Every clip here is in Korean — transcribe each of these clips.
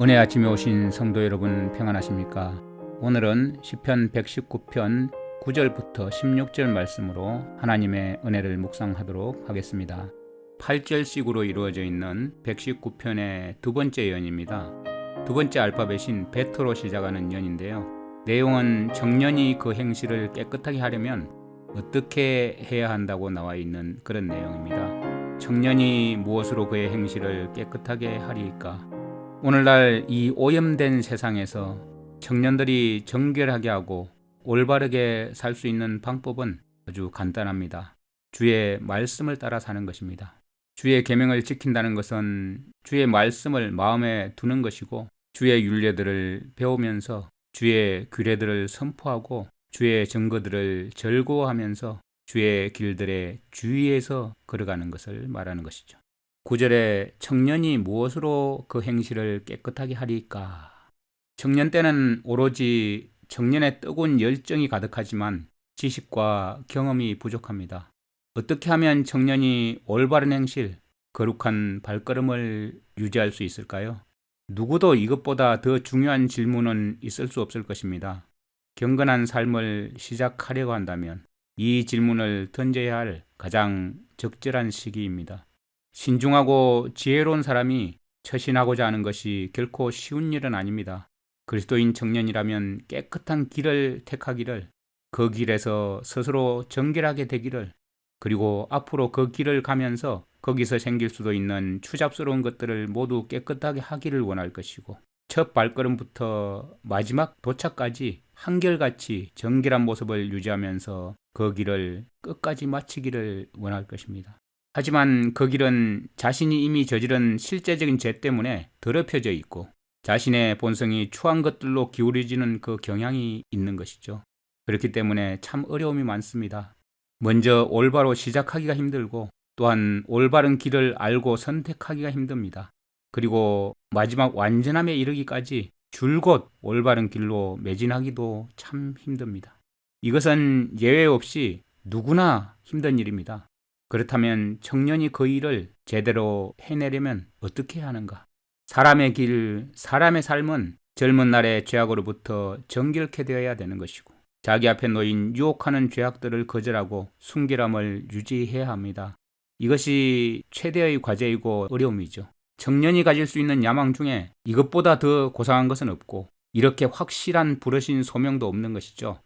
은혜 아침에 오신 성도 여러분 평안하십니까? 오늘은 시편 119편 9절부터 16절 말씀으로 하나님의 은혜를 묵상하도록 하겠습니다. 8절씩으로 이루어져 있는 119편의 두 번째 연입니다. 두 번째 알파벳인 베트로 시작하는 연인데요. 내용은 청년이 그 행실을 깨끗하게 하려면 어떻게 해야 한다고 나와 있는 그런 내용입니다. 청년이 무엇으로 그의 행실을 깨끗하게 하리이까? 오늘날 이 오염된 세상에서 청년들이 정결하게 하고 올바르게 살 수 있는 방법은 아주 간단합니다. 주의 말씀을 따라 사는 것입니다. 주의 계명을 지킨다는 것은 주의 말씀을 마음에 두는 것이고, 주의 율례들을 배우면서 주의 규례들을 선포하고 주의 증거들을 절거하면서 주의 길들에 주의해서 걸어가는 것을 말하는 것이죠. 9절에 청년이 무엇으로 그 행실을 깨끗하게 하리까? 청년 때는 오로지 청년의 뜨거운 열정이 가득하지만 지식과 경험이 부족합니다. 어떻게 하면 청년이 올바른 행실, 거룩한 발걸음을 유지할 수 있을까요? 누구도 이것보다 더 중요한 질문은 있을 수 없을 것입니다. 경건한 삶을 시작하려고 한다면 이 질문을 던져야 할 가장 적절한 시기입니다. 신중하고 지혜로운 사람이 처신하고자 하는 것이 결코 쉬운 일은 아닙니다. 그리스도인 청년이라면 깨끗한 길을 택하기를, 그 길에서 스스로 정결하게 되기를, 그리고 앞으로 그 길을 가면서 거기서 생길 수도 있는 추잡스러운 것들을 모두 깨끗하게 하기를 원할 것이고, 첫 발걸음부터 마지막 도착까지 한결같이 정결한 모습을 유지하면서 그 길을 끝까지 마치기를 원할 것입니다. 하지만 그 길은 자신이 이미 저지른 실제적인 죄 때문에 더럽혀져 있고 자신의 본성이 추한 것들로 기울어지는 그 경향이 있는 것이죠. 그렇기 때문에 참 어려움이 많습니다. 먼저 올바로 시작하기가 힘들고, 또한 올바른 길을 알고 선택하기가 힘듭니다. 그리고 마지막 완전함에 이르기까지 줄곧 올바른 길로 매진하기도 참 힘듭니다. 이것은 예외 없이 누구나 힘든 일입니다. 그렇다면 청년이 그 일을 제대로 해내려면 어떻게 해야 하는가? 사람의 길, 사람의 삶은 젊은 날의 죄악으로부터 정결케 되어야 되는 것이고, 자기 앞에 놓인 유혹하는 죄악들을 거절하고 순결함을 유지해야 합니다. 이것이 최대의 과제이고 어려움이죠. 청년이 가질 수 있는 야망 중에 이것보다 더 고상한 것은 없고, 이렇게 확실한 부르신 소명도 없는 것이죠.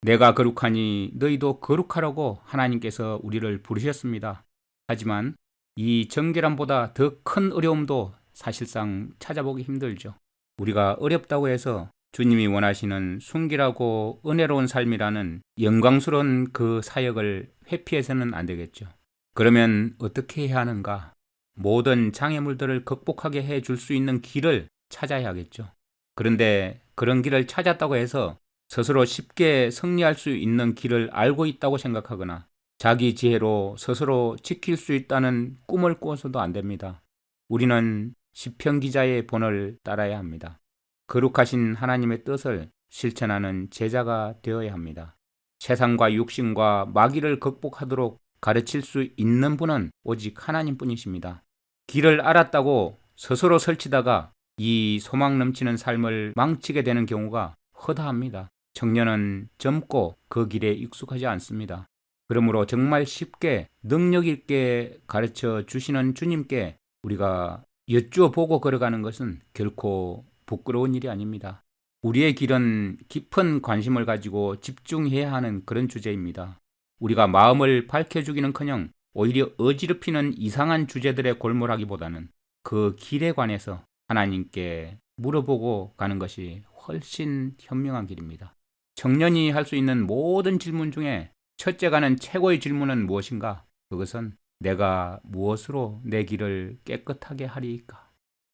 내가 거룩하니 너희도 거룩하라고 하나님께서 우리를 부르셨습니다. 하지만 이 정결함보다 더 큰 어려움도 사실상 찾아보기 힘들죠. 우리가 어렵다고 해서 주님이 원하시는 순결하고 은혜로운 삶이라는 영광스러운 그 사역을 회피해서는 안 되겠죠. 그러면 어떻게 해야 하는가? 모든 장애물들을 극복하게 해줄 수 있는 길을 찾아야 하겠죠. 그런데 그런 길을 찾았다고 해서 스스로 쉽게 승리할 수 있는 길을 알고 있다고 생각하거나 자기 지혜로 스스로 지킬 수 있다는 꿈을 꾸어서도 안 됩니다. 우리는 시편 기자의 본을 따라야 합니다. 거룩하신 하나님의 뜻을 실천하는 제자가 되어야 합니다. 세상과 육신과 마귀를 극복하도록 가르칠 수 있는 분은 오직 하나님뿐이십니다. 길을 알았다고 스스로 설치다가 이 소망 넘치는 삶을 망치게 되는 경우가 허다합니다. 청년은 젊고 그 길에 익숙하지 않습니다. 그러므로 정말 쉽게 능력 있게 가르쳐 주시는 주님께 우리가 여쭈어보고 걸어가는 것은 결코 부끄러운 일이 아닙니다. 우리의 길은 깊은 관심을 가지고 집중해야 하는 그런 주제입니다. 우리가 마음을 밝혀주기는커녕 오히려 어지럽히는 이상한 주제들에 골몰하기보다는 그 길에 관해서 하나님께 물어보고 가는 것이 훨씬 현명한 길입니다. 청년이 할 수 있는 모든 질문 중에 첫째가는 최고의 질문은 무엇인가? 그것은 내가 무엇으로 내 길을 깨끗하게 하리이까?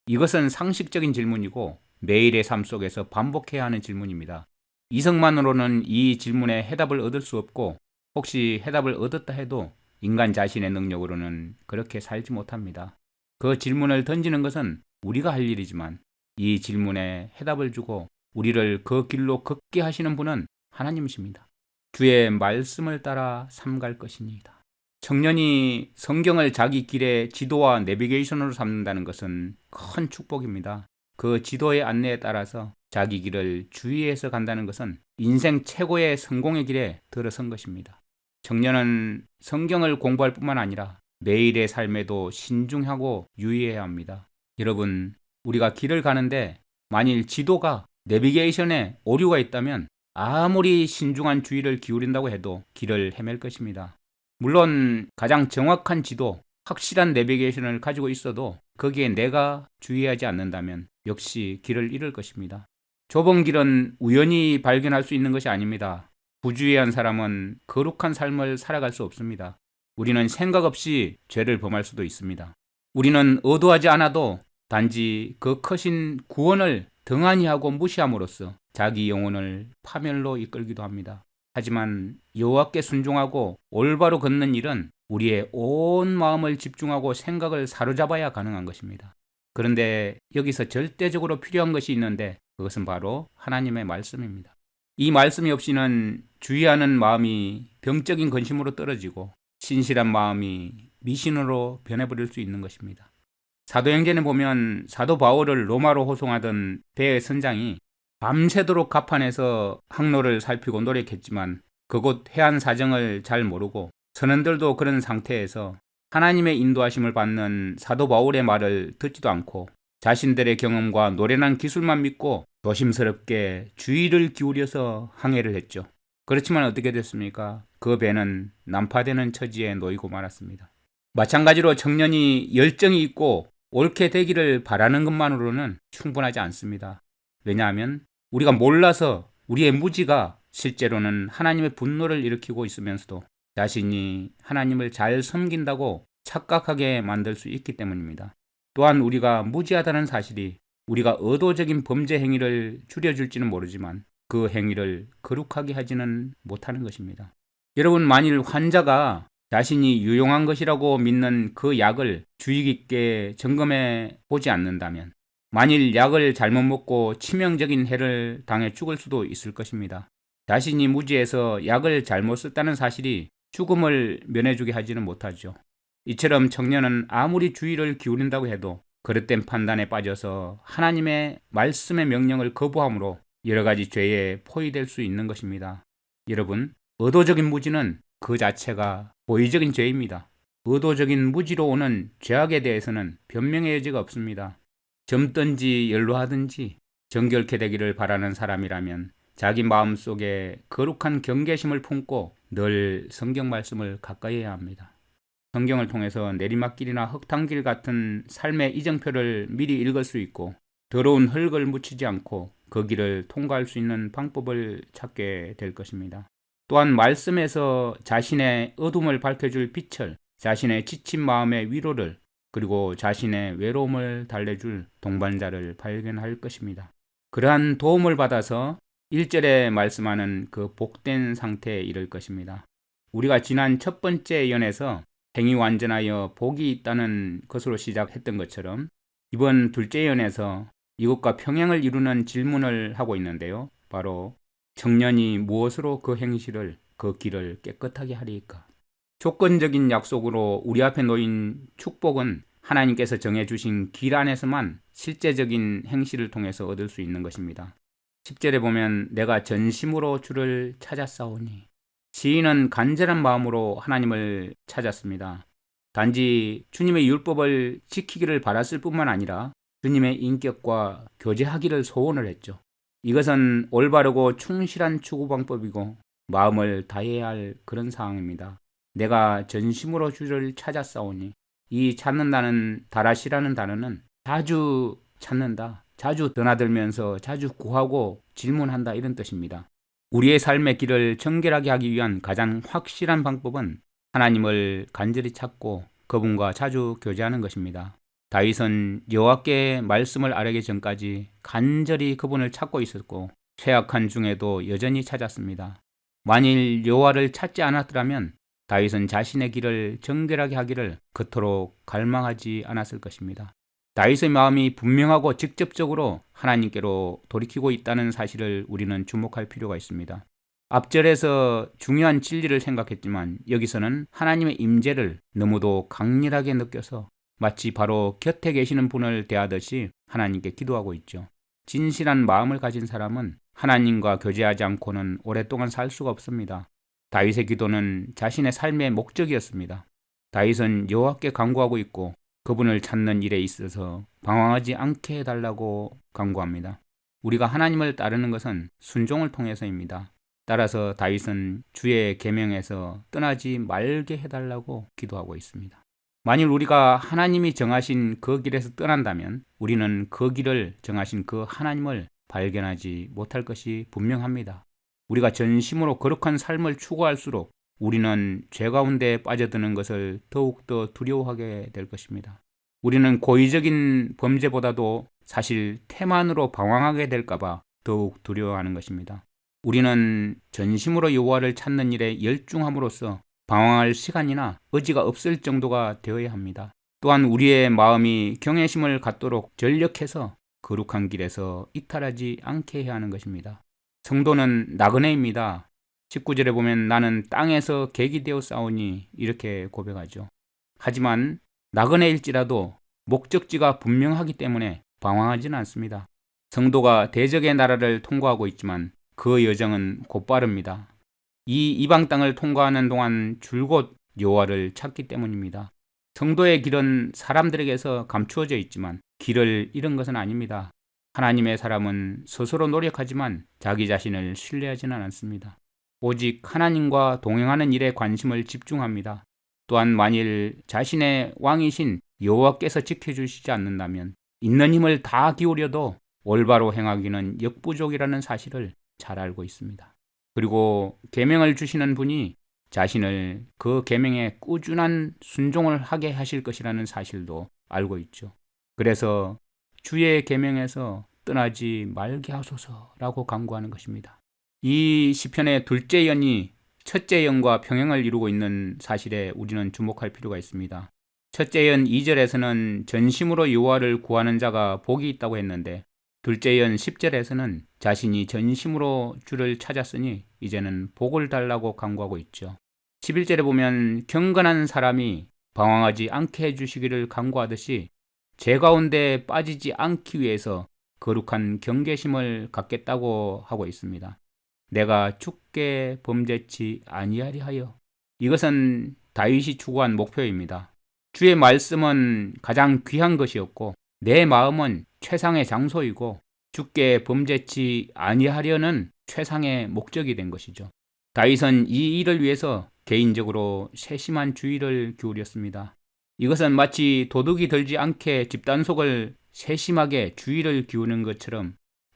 이것은 상식적인 질문이고 매일의 삶 속에서 반복해야 하는 질문입니다. 이성만으로는 이 질문에 해답을 얻을 수 없고, 혹시 해답을 얻었다 해도 인간 자신의 능력으로는 그렇게 살지 못합니다. 그 질문을 던지는 것은 우리가 할 일이지만 이 질문에 해답을 주고 우리를 그 길로 걷게 하시는 분은 하나님이십니다. 주의 말씀을 따라 삼갈 것입니다. 청년이 성경을 자기 길의 지도와 내비게이션으로 삼는다는 것은 큰 축복입니다. 그 지도의 안내에 따라서 자기 길을 주의해서 간다는 것은 인생 최고의 성공의 길에 들어선 것입니다. 청년은 성경을 공부할 뿐만 아니라 매일의 삶에도 신중하고 유의해야 합니다. 여러분, 우리가 길을 가는데 만일 지도가 내비게이션에 오류가 있다면 아무리 신중한 주의를 기울인다고 해도 길을 헤맬 것입니다. 물론 가장 정확한 지도, 확실한 내비게이션을 가지고 있어도 거기에 내가 주의하지 않는다면 역시 길을 잃을 것입니다. 좁은 길은 우연히 발견할 수 있는 것이 아닙니다. 부주의한 사람은 거룩한 삶을 살아갈 수 없습니다. 우리는 생각 없이 죄를 범할 수도 있습니다. 우리는 의도하지 않아도 단지 그 크신 구원을 등한히 하고 무시함으로써 자기 영혼을 파멸로 이끌기도 합니다. 하지만 여호와께 순종하고 올바로 걷는 일은 우리의 온 마음을 집중하고 생각을 사로잡아야 가능한 것입니다. 그런데 여기서 절대적으로 필요한 것이 있는데 그것은 바로 하나님의 말씀입니다. 이 말씀이 없이는 주의하는 마음이 병적인 근심으로 떨어지고 신실한 마음이 미신으로 변해버릴 수 있는 것입니다. 사도행전에 보면 사도 바울을 로마로 호송하던 배의 선장이 밤새도록 갑판에서 항로를 살피고 노력했지만 그곳 해안 사정을 잘 모르고 선원들도 그런 상태에서 하나님의 인도하심을 받는 사도 바울의 말을 듣지도 않고 자신들의 경험과 노련한 기술만 믿고 조심스럽게 주의를 기울여서 항해를 했죠. 그렇지만 어떻게 됐습니까? 그 배는 난파되는 처지에 놓이고 말았습니다. 마찬가지로 청년이 열정이 있고 옳게 되기를 바라는 것만으로는 충분하지 않습니다. 왜냐하면 우리가 몰라서 우리의 무지가 실제로는 하나님의 분노를 일으키고 있으면서도 자신이 하나님을 잘 섬긴다고 착각하게 만들 수 있기 때문입니다. 또한 우리가 무지하다는 사실이 우리가 의도적인 범죄 행위를 줄여줄지는 모르지만 그 행위를 거룩하게 하지는 못하는 것입니다. 여러분, 만일 환자가 자신이 유용한 것이라고 믿는 그 약을 주의 깊게 점검해 보지 않는다면 만일 약을 잘못 먹고 치명적인 해를 당해 죽을 수도 있을 것입니다. 자신이 무지해서 약을 잘못 썼다는 사실이 죽음을 면해주게 하지는 못하죠. 이처럼 청년은 아무리 주의를 기울인다고 해도 그릇된 판단에 빠져서 하나님의 말씀의 명령을 거부함으로 여러 가지 죄에 포위될 수 있는 것입니다. 여러분, 의도적인 무지는 그 자체가 고의적인 죄입니다. 의도적인 무지로 오는 죄악에 대해서는 변명의 여지가 없습니다. 젊든지 연로하든지 정결케 되기를 바라는 사람이라면 자기 마음속에 거룩한 경계심을 품고 늘 성경 말씀을 가까이 해야 합니다. 성경을 통해서 내리막길이나 흙탕길 같은 삶의 이정표를 미리 읽을 수 있고 더러운 흙을 묻히지 않고 그 길을 통과할 수 있는 방법을 찾게 될 것입니다. 또한 말씀에서 자신의 어둠을 밝혀줄 빛을, 자신의 지친 마음의 위로를, 그리고 자신의 외로움을 달래줄 동반자를 발견할 것입니다. 그러한 도움을 받아서 1절에 말씀하는 그 복된 상태에 이를 것입니다. 우리가 지난 첫 번째 연에서 행위 완전하여 복이 있다는 것으로 시작했던 것처럼 이번 둘째 연에서 이것과 평행을 이루는 질문을 하고 있는데요. 바로 청년이 무엇으로 그 행실을, 그 길을 깨끗하게 하리이까? 조건적인 약속으로 우리 앞에 놓인 축복은 하나님께서 정해주신 길 안에서만 실제적인 행실을 통해서 얻을 수 있는 것입니다. 10절에 보면 내가 전심으로 주를 찾았사오니, 시인은 간절한 마음으로 하나님을 찾았습니다. 단지 주님의 율법을 지키기를 바랐을 뿐만 아니라 주님의 인격과 교제하기를 소원을 했죠. 이것은 올바르고 충실한 추구 방법이고 마음을 다해야 할 그런 상황입니다. 내가 전심으로 주를 찾았사오니, 이 찾는다는 다라시라는 단어는 자주 찾는다, 자주 드나들면서 자주 구하고 질문한다, 이런 뜻입니다. 우리의 삶의 길을 정결하게 하기 위한 가장 확실한 방법은 하나님을 간절히 찾고 그분과 자주 교제하는 것입니다. 다윗은 여호와께 말씀을 아뢰기 전까지 간절히 그분을 찾고 있었고 쇠약한 중에도 여전히 찾았습니다. 만일 여호와를 찾지 않았더라면 다윗은 자신의 길을 정결하게 하기를 그토록 갈망하지 않았을 것입니다. 다윗의 마음이 분명하고 직접적으로 하나님께로 돌이키고 있다는 사실을 우리는 주목할 필요가 있습니다. 앞절에서 중요한 진리를 생각했지만 여기서는 하나님의 임재를 너무도 강렬하게 느껴서 마치 바로 곁에 계시는 분을 대하듯이 하나님께 기도하고 있죠. 진실한 마음을 가진 사람은 하나님과 교제하지 않고는 오랫동안 살 수가 없습니다. 다윗의 기도는 자신의 삶의 목적이었습니다. 다윗은 여호와께 간구하고 있고 그분을 찾는 일에 있어서 방황하지 않게 해달라고 간구합니다. 우리가 하나님을 따르는 것은 순종을 통해서입니다. 따라서 다윗은 주의 계명에서 떠나지 말게 해달라고 기도하고 있습니다. 만일 우리가 하나님이 정하신 그 길에서 떠난다면 우리는 그 길을 정하신 그 하나님을 발견하지 못할 것이 분명합니다. 우리가 전심으로 거룩한 삶을 추구할수록 우리는 죄 가운데 빠져드는 것을 더욱더 두려워하게 될 것입니다. 우리는 고의적인 범죄보다도 사실 태만으로 방황하게 될까봐 더욱 두려워하는 것입니다. 우리는 전심으로 여호와를 찾는 일에 열중함으로써 방황할 시간이나 의지가 없을 정도가 되어야 합니다. 또한 우리의 마음이 경외심을 갖도록 전력해서 거룩한 길에서 이탈하지 않게 해야 하는 것입니다. 성도는 나그네입니다. 19절에 보면 나는 땅에서 객이 되어 싸우니 이렇게 고백하죠. 하지만 나그네일지라도 목적지가 분명하기 때문에 방황하지는 않습니다. 성도가 대적의 나라를 통과하고 있지만 그 여정은 곧바릅니다. 이 이방 땅을 통과하는 동안 줄곧 여호와를 찾기 때문입니다. 성도의 길은 사람들에게서 감추어져 있지만 길을 잃은 것은 아닙니다. 하나님의 사람은 스스로 노력하지만 자기 자신을 신뢰하지는 않습니다. 오직 하나님과 동행하는 일에 관심을 집중합니다. 또한 만일 자신의 왕이신 여호와께서 지켜주시지 않는다면 있는 힘을 다 기울여도 올바로 행하기는 역부족이라는 사실을 잘 알고 있습니다. 그리고 계명을 주시는 분이 자신을 그 계명에 꾸준한 순종을 하게 하실 것이라는 사실도 알고 있죠. 그래서 주의 계명에서 떠나지 말게 하소서라고 간구하는 것입니다. 이 시편의 둘째 연이 첫째 연과 평행을 이루고 있는 사실에 우리는 주목할 필요가 있습니다. 첫째 연 2절에서는 전심으로 여호와를 구하는 자가 복이 있다고 했는데 둘째 연 10절에서는 자신이 전심으로 주를 찾았으니 이제는 복을 달라고 간구하고 있죠. 11절에 보면 경건한 사람이 방황하지 않게 해주시기를 간구하듯이 죄 가운데 빠지지 않기 위해서 거룩한 경계심을 갖겠다고 하고 있습니다. 내가 주께 범죄치 아니하리 하여. 이것은 다윗이 추구한 목표입니다. 주의 말씀은 가장 귀한 것이었고 내 마음은 최상의 장소이고 주께 범죄치 아니하려는 최상의 목적이 된 것이죠. 다윗은 이 일을 위해서 개인적으로 세심한 주의를 기울였습니다. 이것은 마치 도둑이 들지 않게 집단 속을 세심하게 주의를 기우는 것처럼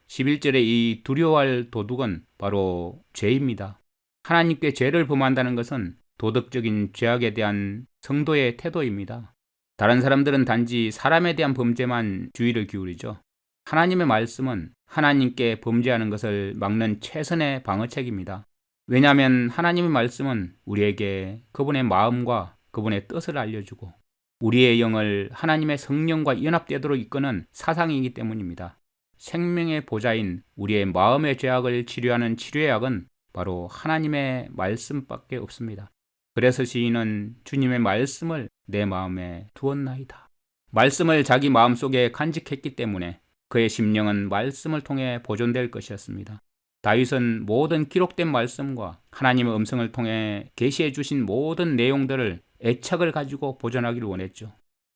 11절의 이 두려워할 도둑은 바로 죄입니다. 하나님께 죄를 범한다는 것은 도덕적인 죄악에 대한 성도의 태도입니다. 다른 사람들은 단지 사람에 대한 범죄만 주의를 기울이죠. 하나님의 말씀은 하나님께 범죄하는 것을 막는 최선의 방어책입니다. 왜냐하면 하나님의 말씀은 우리에게 그분의 마음과 그분의 뜻을 알려주고 우리의 영을 하나님의 성령과 연합되도록 이끄는 사상이기 때문입니다. 생명의 보좌인 우리의 마음의 죄악을 치료하는 치료의 약은 바로 하나님의 말씀밖에 없습니다. 그래서 시인은 주님의 말씀을 내 마음에 두었나이다. 말씀을 자기 마음속에 간직했기 때문에 그의 심령은 말씀을 통해 보존될 것이었습니다. 다윗은 모든 기록된 말씀과 하나님의 음성을 통해 계시해 주신 모든 내용들을 애착을 가지고 보존하기를 원했죠.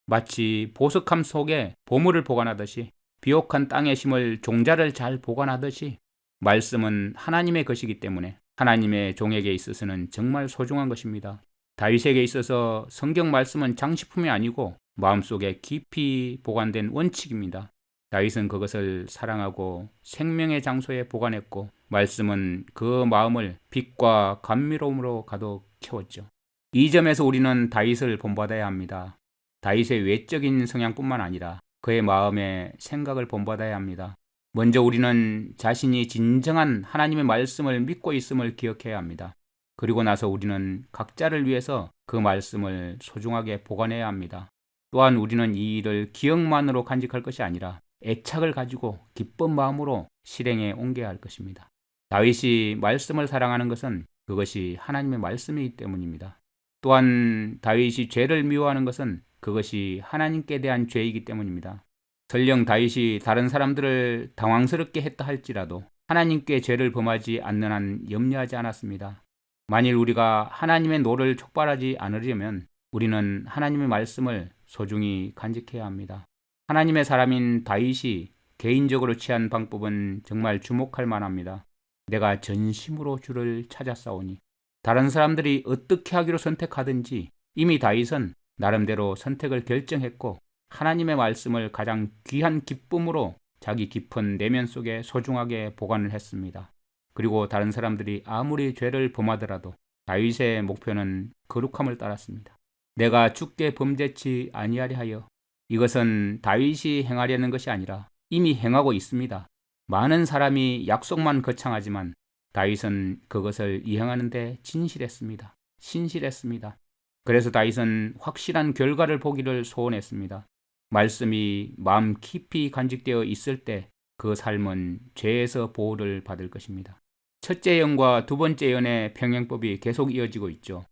마치 보석함 속에 보물을 보관하듯이 비옥한 땅에 심을 종자를 잘 보관하듯이 말씀은 하나님의 것이기 때문에 하나님의 종에게 있어서는 정말 소중한 것입니다. 다윗에게 있어서 성경 말씀은 장식품이 아니고 마음속에 깊이 보관된 원칙입니다. 다윗은 그것을 사랑하고 생명의 장소에 보관했고 말씀은 그 마음을 빛과 감미로움으로 가득 채웠죠. 이 점에서 우리는 다윗을 본받아야 합니다. 다윗의 외적인 성향뿐만 아니라 그의 마음의 생각을 본받아야 합니다. 먼저 우리는 자신이 진정한 하나님의 말씀을 믿고 있음을 기억해야 합니다. 그리고 나서 우리는 각자를 위해서 그 말씀을 소중하게 보관해야 합니다. 또한 우리는 이 일을 기억만으로 간직할 것이 아니라 애착을 가지고 기쁜 마음으로 실행에 옮겨야 할 것입니다. 다윗이 말씀을 사랑하는 것은 그것이 하나님의 말씀이기 때문입니다. 또한 다윗이 죄를 미워하는 것은 그것이 하나님께 대한 죄이기 때문입니다. 설령 다윗이 다른 사람들을 당황스럽게 했다 할지라도 하나님께 죄를 범하지 않는 한 염려하지 않았습니다. 만일 우리가 하나님의 노를 촉발하지 않으려면 우리는 하나님의 말씀을 소중히 간직해야 합니다. 하나님의 사람인 다윗이 개인적으로 취한 방법은 정말 주목할 만합니다. 내가 전심으로 주를 찾았사오니. 다른 사람들이 어떻게 하기로 선택하든지 이미 다윗은 나름대로 선택을 결정했고 하나님의 말씀을 가장 귀한 기쁨으로 자기 깊은 내면 속에 소중하게 보관을 했습니다. 그리고 다른 사람들이 아무리 죄를 범하더라도 다윗의 목표는 거룩함을 따랐습니다. 내가 주께 범죄치 아니하려 하여. 이것은 다윗이 행하려는 것이 아니라 이미 행하고 있습니다. 많은 사람이 약속만 거창하지만 다윗은 그것을 이행하는 데 진실했습니다. 신실했습니다. 그래서 다윗은 확실한 결과를 보기를 소원했습니다. 말씀이 마음 깊이 간직되어 있을 때 그 삶은 죄에서 보호를 받을 것입니다. 첫째 예언과 두 번째 예언의 평행법이 계속 이어지고 있죠.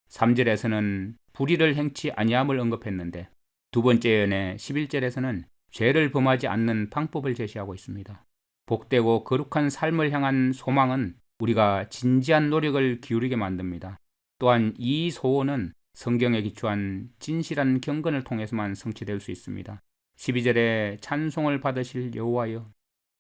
3절에서는 불의를 행치 아니함을 언급했는데 두 번째 예언의 11절에서는 죄를 범하지 않는 방법을 제시하고 있습니다. 복되고 거룩한 삶을 향한 소망은 우리가 진지한 노력을 기울이게 만듭니다. 또한 이 소원은 성경에 기초한 진실한 경건을 통해서만 성취될 수 있습니다. 12절에 찬송을 받으실 여호와여.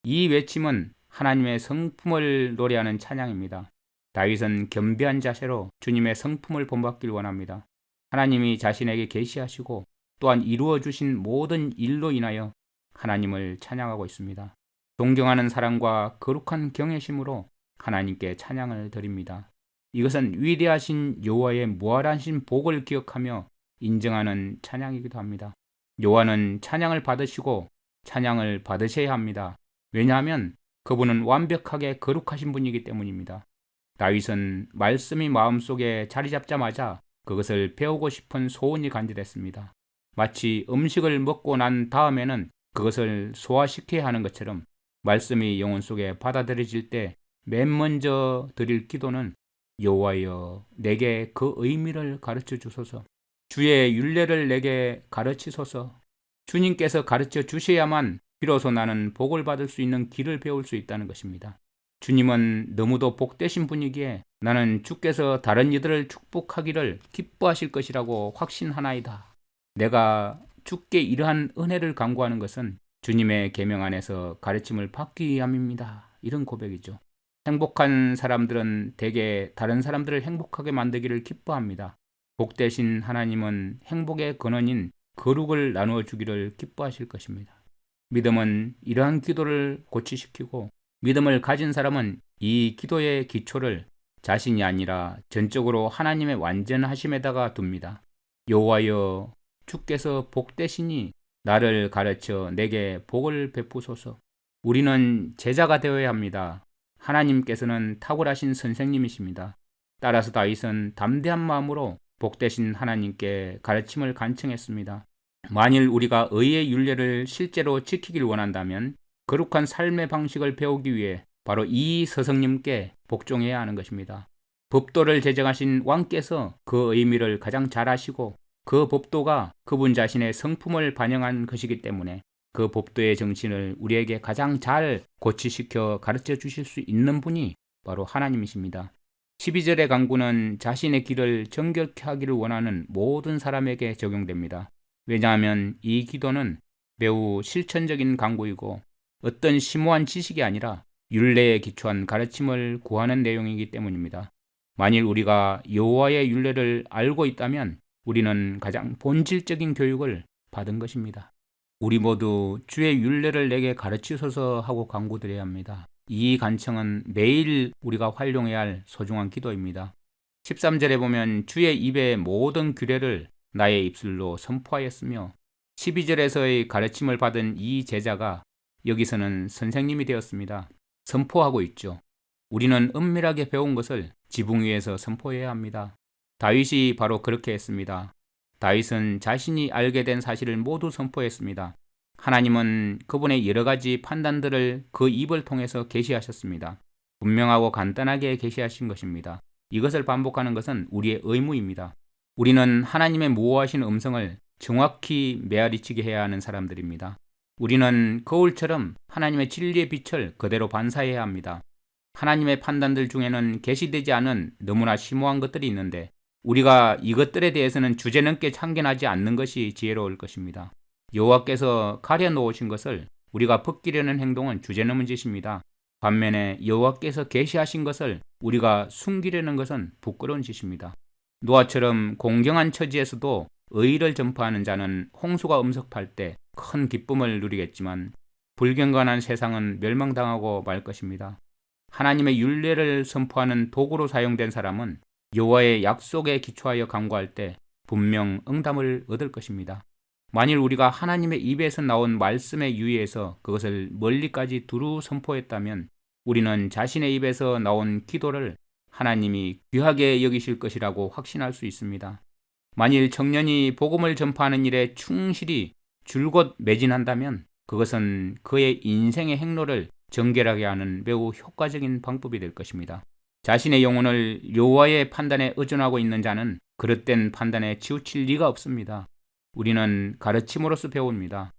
이 외침은 하나님의 성품을 노래하는 찬양입니다. 다윗은 겸비한 자세로 주님의 성품을 본받길 원합니다. 하나님이 자신에게 계시하시고 또한 이루어 주신 모든 일로 인하여 하나님을 찬양하고 있습니다. 존경하는 사랑과 거룩한 경외심으로 하나님께 찬양을 드립니다. 이것은 위대하신 여호와의 무한하신 복을 기억하며 인정하는 찬양이기도 합니다. 여호와는 찬양을 받으시고 찬양을 받으셔야 합니다. 왜냐하면 그분은 완벽하게 거룩하신 분이기 때문입니다. 다윗은 말씀이 마음속에 자리 잡자마자 그것을 배우고 싶은 소원이 간절했습니다. 마치 음식을 먹고 난 다음에는 그것을 소화시켜야 하는 것처럼 말씀이 영혼 속에 받아들여질 때 맨 먼저 드릴 기도는 여호와여 내게 그 의미를 가르쳐 주소서. 주의 율례를 내게 가르치소서. 주님께서 가르쳐 주셔야만 비로소 나는 복을 받을 수 있는 길을 배울 수 있다는 것입니다. 주님은 너무도 복되신 분이기에 나는 주께서 다른 이들을 축복하기를 기뻐하실 것이라고 확신하나이다. 내가 주께 이러한 은혜를 간구하는 것은 주님의 계명 안에서 가르침을 받기 위함입니다. 이런 고백이죠. 행복한 사람들은 대개 다른 사람들을 행복하게 만들기를 기뻐합니다. 복되신 하나님은 행복의 근원인 거룩을 나누어 주기를 기뻐하실 것입니다. 믿음은 이러한 기도를 고취시키고 믿음을 가진 사람은 이 기도의 기초를 자신이 아니라 전적으로 하나님의 완전하심에다가 둡니다. 여호와여 주께서 복되시니 나를 가르쳐 내게 복을 베푸소서. 우리는 제자가 되어야 합니다. 하나님께서는 탁월하신 선생님이십니다. 따라서 다윗은 담대한 마음으로 복되신 하나님께 가르침을 간청했습니다. 만일 우리가 의의 율례를 실제로 지키길 원한다면 거룩한 삶의 방식을 배우기 위해 바로 이 스승님께 복종해야 하는 것입니다. 법도를 제정하신 왕께서 그 의미를 가장 잘 아시고 그 법도가 그분 자신의 성품을 반영한 것이기 때문에 그 법도의 정신을 우리에게 가장 잘 고취시켜 가르쳐 주실 수 있는 분이 바로 하나님이십니다. 12절의 강구는 자신의 길을 정결케 하기를 원하는 모든 사람에게 적용됩니다. 왜냐하면 이 기도는 매우 실천적인 강구이고 어떤 심오한 지식이 아니라 율례에 기초한 가르침을 구하는 내용이기 때문입니다. 만일 우리가 여호와의 율례를 알고 있다면 우리는 가장 본질적인 교육을 받은 것입니다. 우리 모두 주의 율례를 내게 가르치소서 하고 간구드려야 합니다. 이 간청은 매일 우리가 활용해야 할 소중한 기도입니다. 13절에 보면 주의 입의 모든 규례를 나의 입술로 선포하였으며 12절에서의 가르침을 받은 이 제자가 여기서는 선생님이 되었습니다. 선포하고 있죠. 우리는 은밀하게 배운 것을 지붕 위에서 선포해야 합니다. 다윗이 바로 그렇게 했습니다. 다윗은 자신이 알게 된 사실을 모두 선포했습니다. 하나님은 그분의 여러 가지 판단들을 그 입을 통해서 계시하셨습니다. 분명하고 간단하게 계시하신 것입니다. 이것을 반복하는 것은 우리의 의무입니다. 우리는 하나님의 모호하신 음성을 정확히 메아리치게 해야 하는 사람들입니다. 우리는 거울처럼 하나님의 진리의 빛을 그대로 반사해야 합니다. 하나님의 판단들 중에는 계시되지 않은 너무나 심오한 것들이 있는데 우리가 이것들에 대해서는 주제넘게 참견하지 않는 것이 지혜로울 것입니다. 여호와께서 가려놓으신 것을 우리가 벗기려는 행동은 주제넘은 짓입니다. 반면에 여호와께서 계시하신 것을 우리가 숨기려는 것은 부끄러운 짓입니다. 노아처럼 공경한 처지에서도 의의를 전파하는 자는 홍수가 음습할 때 큰 기쁨을 누리겠지만 불경건한 세상은 멸망당하고 말 것입니다. 하나님의 율례를 선포하는 도구로 사용된 사람은 여호와의 약속에 기초하여 간구할 때 분명 응답을 얻을 것입니다. 만일 우리가 하나님의 입에서 나온 말씀에 유의해서 그것을 멀리까지 두루 선포했다면 우리는 자신의 입에서 나온 기도를 하나님이 귀하게 여기실 것이라고 확신할 수 있습니다. 만일 청년이 복음을 전파하는 일에 충실히 줄곧 매진한다면 그것은 그의 인생의 행로를 정결하게 하는 매우 효과적인 방법이 될 것입니다. 자신의 영혼을 여호와의 판단에 의존하고 있는 자는 그릇된 판단에 치우칠 리가 없습니다. 우리는 가르침으로써 배웁니다.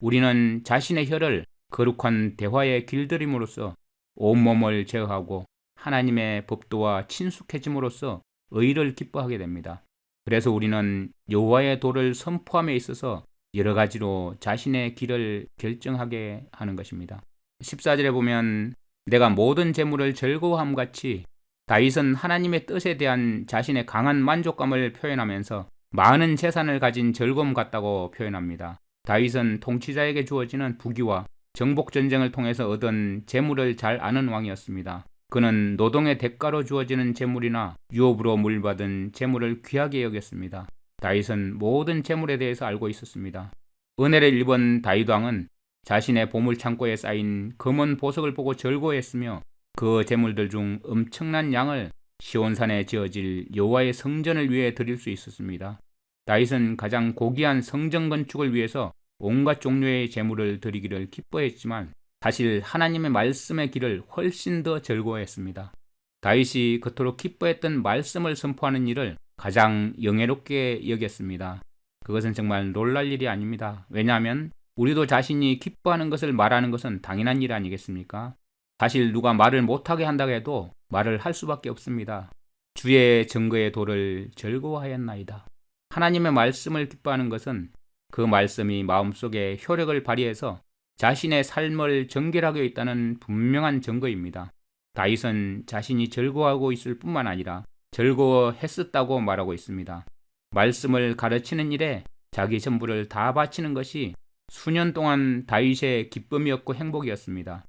우리는 자신의 혀를 거룩한 대화에 길들임으로써 온몸을 제어하고 하나님의 법도와 친숙해짐으로써 의를 기뻐하게 됩니다. 그래서 우리는 여호와의 도를 선포함에 있어서 여러 가지로 자신의 길을 결정하게 하는 것입니다. 14절에 보면 내가 모든 재물을 즐거워함 같이 다윗은 하나님의 뜻에 대한 자신의 강한 만족감을 표현하면서 많은 재산을 가진 즐거움 같다고 표현합니다. 다윗은 통치자에게 주어지는 부귀와 정복전쟁을 통해서 얻은 재물을 잘 아는 왕이었습니다. 그는 노동의 대가로 주어지는 재물이나 유업으로 물받은 재물을 귀하게 여겼습니다. 다윗은 모든 재물에 대해서 알고 있었습니다. 은혜를 입은 다윗 왕은 자신의 보물창고에 쌓인 검은 보석을 보고 즐거워했으며 그 재물들 중 엄청난 양을 시온산에 지어질 여호와의 성전을 위해 드릴 수 있었습니다. 다윗은 가장 고귀한 성전 건축을 위해서 온갖 종류의 재물을 드리기를 기뻐했지만 사실 하나님의 말씀의 길을 훨씬 더 즐거워했습니다. 다윗이 그토록 기뻐했던 말씀을 선포하는 일을 가장 영예롭게 여겼습니다. 그것은 정말 놀랄 일이 아닙니다. 왜냐하면 우리도 자신이 기뻐하는 것을 말하는 것은 당연한 일 아니겠습니까? 사실 누가 말을 못하게 한다고 해도 말을 할 수밖에 없습니다. 주의 증거의 도를 즐거워하였나이다. 하나님의 말씀을 기뻐하는 것은 그 말씀이 마음속에 효력을 발휘해서 자신의 삶을 정결하게 있다는 분명한 증거입니다. 다윗은 자신이 즐거워하고 있을 뿐만 아니라 즐거워했었다고 말하고 있습니다. 말씀을 가르치는 일에 자기 전부를 다 바치는 것이 수년 동안 다윗의 기쁨이었고 행복이었습니다.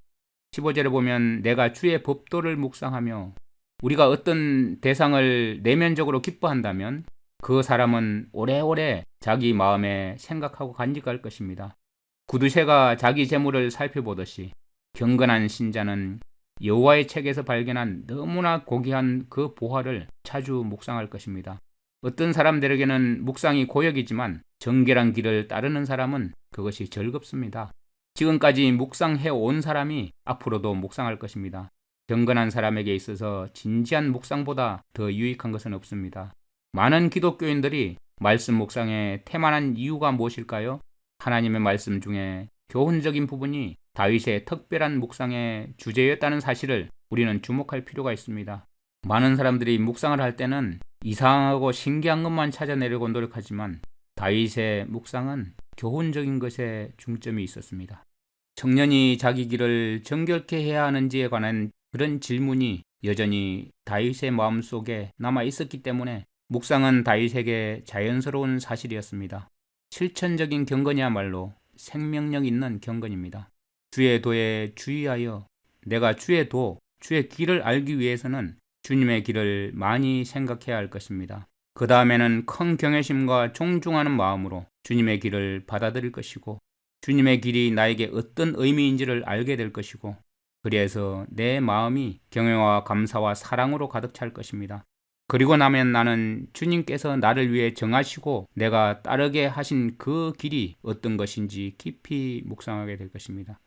15절에 보면 내가 주의 법도를 묵상하며 우리가 어떤 대상을 내면적으로 기뻐한다면 그 사람은 오래오래 자기 마음에 생각하고 간직할 것입니다. 구두쇠가 자기 재물을 살펴보듯이 경건한 신자는 여호와의 책에서 발견한 너무나 고귀한 그 보화를 자주 묵상할 것입니다. 어떤 사람들에게는 묵상이 고역이지만 정결한 길을 따르는 사람은 그것이 즐겁습니다. 지금까지 묵상해 온 사람이 앞으로도 묵상할 것입니다. 경건한 사람에게 있어서 진지한 묵상보다 더 유익한 것은 없습니다. 많은 기독교인들이 말씀 묵상에 태만한 이유가 무엇일까요? 하나님의 말씀 중에 교훈적인 부분이 다윗의 특별한 묵상의 주제였다는 사실을 우리는 주목할 필요가 있습니다. 많은 사람들이 묵상을 할 때는 이상하고 신기한 것만 찾아내려고 노력하지만 다윗의 묵상은 교훈적인 것에 중점이 있었습니다. 청년이 자기 길을 정결케 해야 하는지에 관한 그런 질문이 여전히 다윗의 마음속에 남아 있었기 때문에 묵상은 다윗에게 자연스러운 사실이었습니다. 실천적인 경건이야말로 생명력 있는 경건입니다. 주의 도에 주의하여 내가 주의 도, 주의 길을 알기 위해서는 주님의 길을 많이 생각해야 할 것입니다. 그 다음에는 큰 경외심과 존중하는 마음으로 주님의 길을 받아들일 것이고 주님의 길이 나에게 어떤 의미인지를 알게 될 것이고 그래서 내 마음이 경외와 감사와 사랑으로 가득 찰 것입니다. 그리고 나면 나는 주님께서 나를 위해 정하시고 내가 따르게 하신 그 길이 어떤 것인지 깊이 묵상하게 될 것입니다.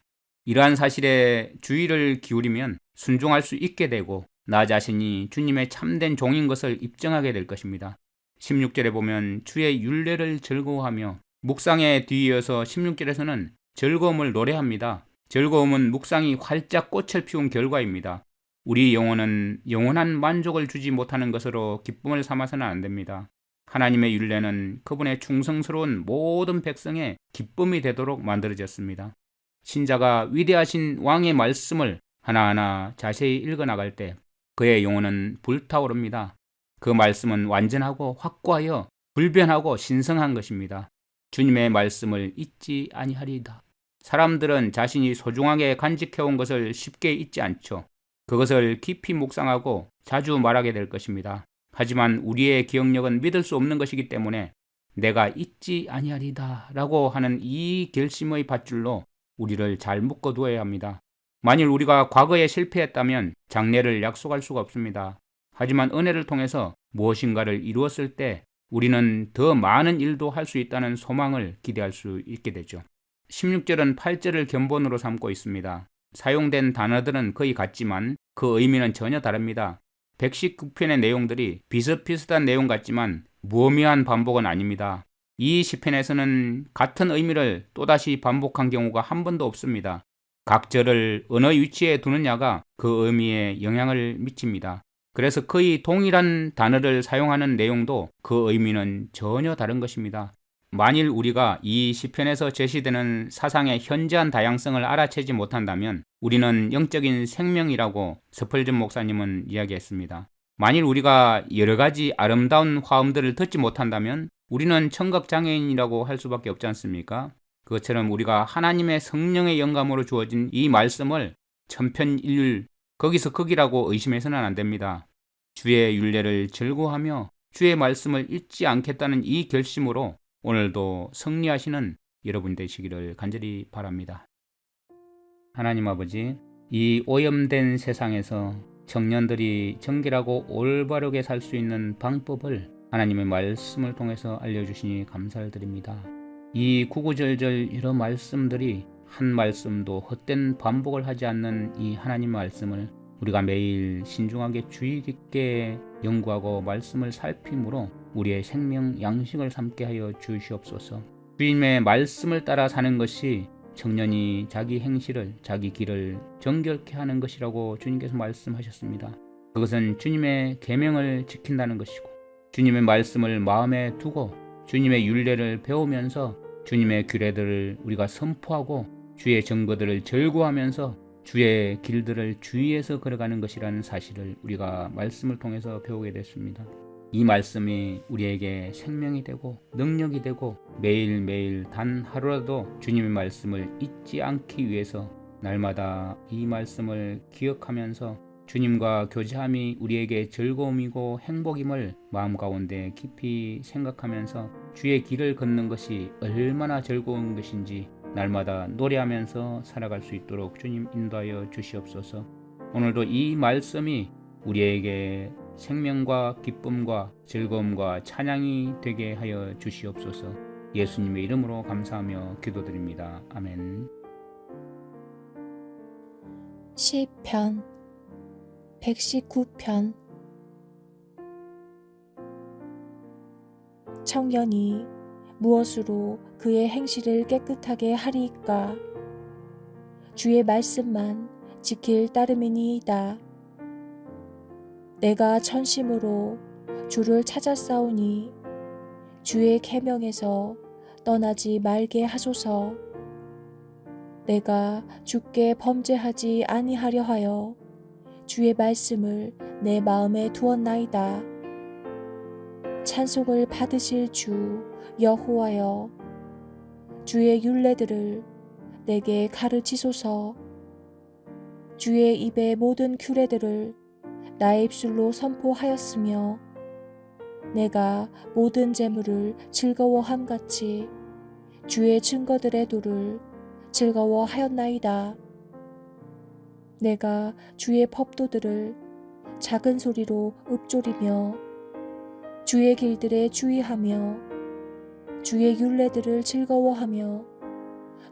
이러한 사실에 주의를 기울이면 순종할 수 있게 되고 나 자신이 주님의 참된 종인 것을 입증하게 될 것입니다. 16절에 보면 주의 율례를 즐거워하며, 묵상에 뒤이어서 16절에서는 즐거움을 노래합니다. 즐거움은 묵상이 활짝 꽃을 피운 결과입니다. 우리 영혼은 영원한 만족을 주지 못하는 것으로 기쁨을 삼아서는 안 됩니다. 하나님의 율례는 그분의 충성스러운 모든 백성의 기쁨이 되도록 만들어졌습니다. 신자가 위대하신 왕의 말씀을 하나하나 자세히 읽어나갈 때 그의 영혼은 불타오릅니다. 그 말씀은 완전하고 확고하여 불변하고 신성한 것입니다. 주님의 말씀을 잊지 아니하리이다. 사람들은 자신이 소중하게 간직해온 것을 쉽게 잊지 않죠. 그것을 깊이 묵상하고 자주 말하게 될 것입니다. 하지만 우리의 기억력은 믿을 수 없는 것이기 때문에 내가 잊지 아니하리다 라고 하는 이 결심의 밧줄로 우리를 잘 묶어두어야 합니다. 만일 우리가 과거에 실패했다면 장래를 약속할 수가 없습니다. 하지만 은혜를 통해서 무엇인가를 이루었을 때 우리는 더 많은 일도 할 수 있다는 소망을 기대할 수 있게 되죠. 16절은 8절을 견본으로 삼고 있습니다. 사용된 단어들은 거의 같지만 그 의미는 전혀 다릅니다. 119편의 내용들이 비슷비슷한 내용 같지만 무의미한 반복은 아닙니다. 이 시편에서는 같은 의미를 또다시 반복한 경우가 한 번도 없습니다. 각 절을 어느 위치에 두느냐가 그 의미에 영향을 미칩니다. 그래서 거의 동일한 단어를 사용하는 내용도 그 의미는 전혀 다른 것입니다. 만일 우리가 이 시편에서 제시되는 사상의 현저한 다양성을 알아채지 못한다면 우리는 영적인 생명이라고 스펄전 목사님은 이야기했습니다. 만일 우리가 여러 가지 아름다운 화음들을 듣지 못한다면 우리는 청각장애인이라고 할 수밖에 없지 않습니까? 그것처럼 우리가 하나님의 성령의 영감으로 주어진 이 말씀을 천편일률 거기서 거기라고 의심해서는 안 됩니다. 주의 율례를 즐거워하며 주의 말씀을 잊지 않겠다는 이 결심으로 오늘도 승리하시는 여러분 되시기를 간절히 바랍니다. 하나님 아버지, 이 오염된 세상에서 청년들이 정결하고 올바르게 살 수 있는 방법을 하나님의 말씀을 통해서 알려주시니 감사를 드립니다. 이 구구절절 여러 말씀들이 한 말씀도 헛된 반복을 하지 않는 이 하나님 말씀을 우리가 매일 신중하게 주의 깊게 연구하고 말씀을 살핌으로 우리의 생명 양식을 삼게 하여 주시옵소서. 주님의 말씀을 따라 사는 것이 청년이 자기 행실을 자기 길을 정결케 하는 것이라고 주님께서 말씀하셨습니다. 그것은 주님의 계명을 지킨다는 것이고 주님의 말씀을 마음에 두고 주님의 율례를 배우면서 주님의 규례들을 우리가 선포하고 주의 증거들을 절구하면서 주의 길들을 주의해서 걸어가는 것이라는 사실을 우리가 말씀을 통해서 배우게 됐습니다. 이 말씀이 우리에게 생명이 되고 능력이 되고 매일매일 단 하루라도 주님의 말씀을 잊지 않기 위해서 날마다 이 말씀을 기억하면서 주님과 교제함이 우리에게 즐거움이고 행복임을 마음 가운데 깊이 생각하면서 주의 길을 걷는 것이 얼마나 즐거운 것인지 날마다 노래하면서 살아갈 수 있도록 주님 인도하여 주시옵소서. 오늘도 이 말씀이 우리에게 생명과 기쁨과 즐거움과 찬양이 되게 하여 주시옵소서. 예수님의 이름으로 감사하며 기도드립니다. 아멘. 시편 119편. 청년이 무엇으로 그의 행실을 깨끗하게 하리이까? 주의 말씀만 지킬 따름이니이다. 내가 전심으로 주를 찾았사오니 주의 계명에서 떠나지 말게 하소서. 내가 주께 범죄하지 아니하려 하여 주의 말씀을 내 마음에 두었나이다. 찬송을 받으실 주 여호와여, 주의 율례들을 내게 가르치소서. 주의 입의 모든 규례들을 나의 입술로 선포하였으며 내가 모든 재물을 즐거워함같이 주의 증거들의 도를 즐거워하였나이다. 내가 주의 법도들을 작은 소리로 읊조리며 주의 길들에 주의하며 주의 율례들을 즐거워하며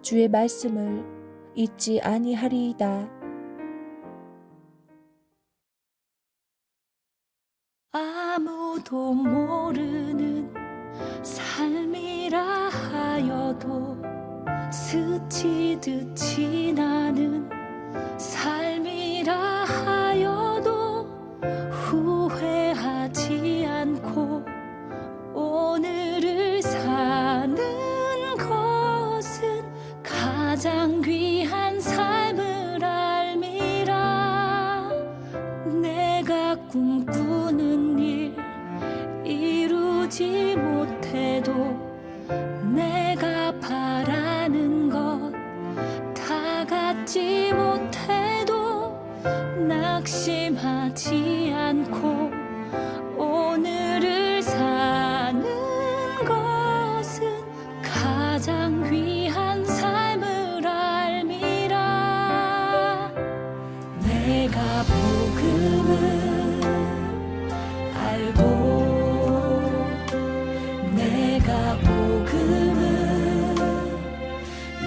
주의 말씀을 잊지 아니하리이다. 아무 아무도 모르는 삶이라 하여도 스치듯 지나는 삶이라 하여도 후회하지 않고 오늘을 사는 것은 가장 귀한 삶을 알미라. 내가 꿈꾸는 일 이루지 못해도 내가 바라는 것 다 갖지 못해도 낙심하지 않고 오늘을 사는 것은 가장 귀한 삶을 알미라. 내가 복음을 알고 내가 복음을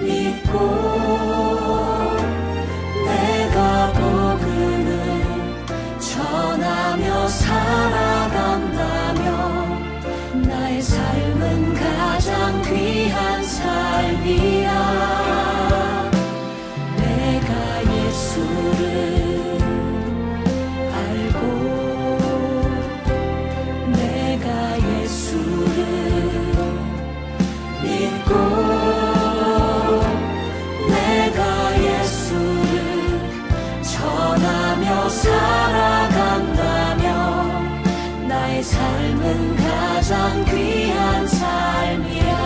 믿고 내가 복음을 전하며 살아간다면 나의 삶은 가장 귀한 삶이야. 내가 예수를 알고 내가 예수를 믿고 내가 예수를 전하며 살아간다면 나의 삶은 가장 귀한 삶이야.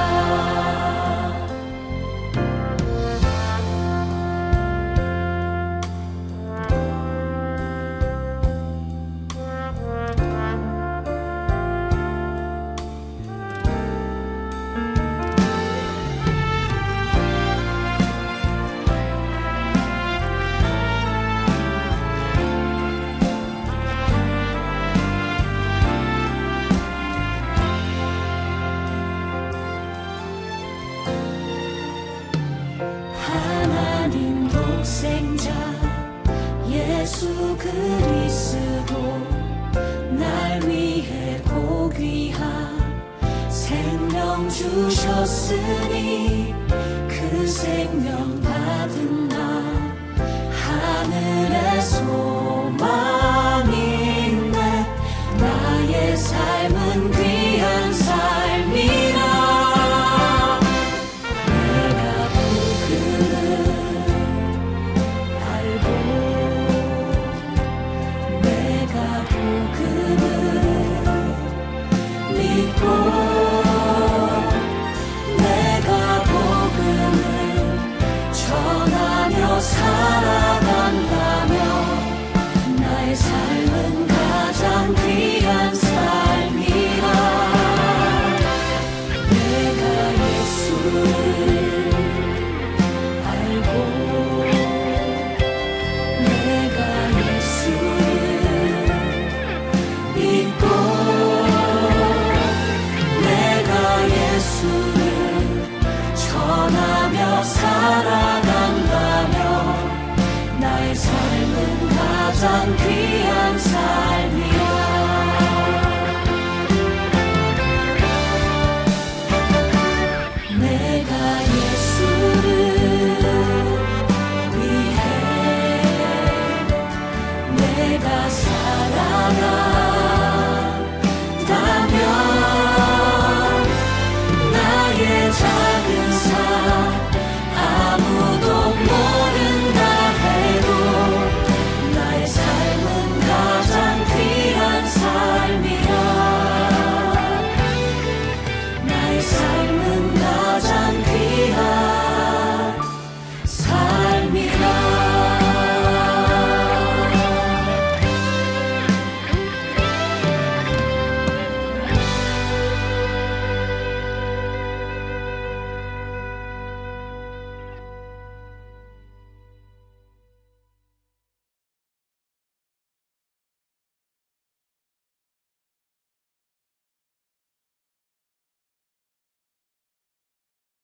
하나님 독생자 예수 그리스도 날 위해 고귀한 생명 주셨으니 그 생명 받은 나 하늘의 소망인데 나의 삶은 귀한 삶이라. 내가 복음을 전하며 살아간다면 나의 삶은 가장 귀한 삶이라. 내가 예수를 알고 내가 예수를 믿고 예수를 전하며 살아간다면 나의 삶은 가장 귀한 삶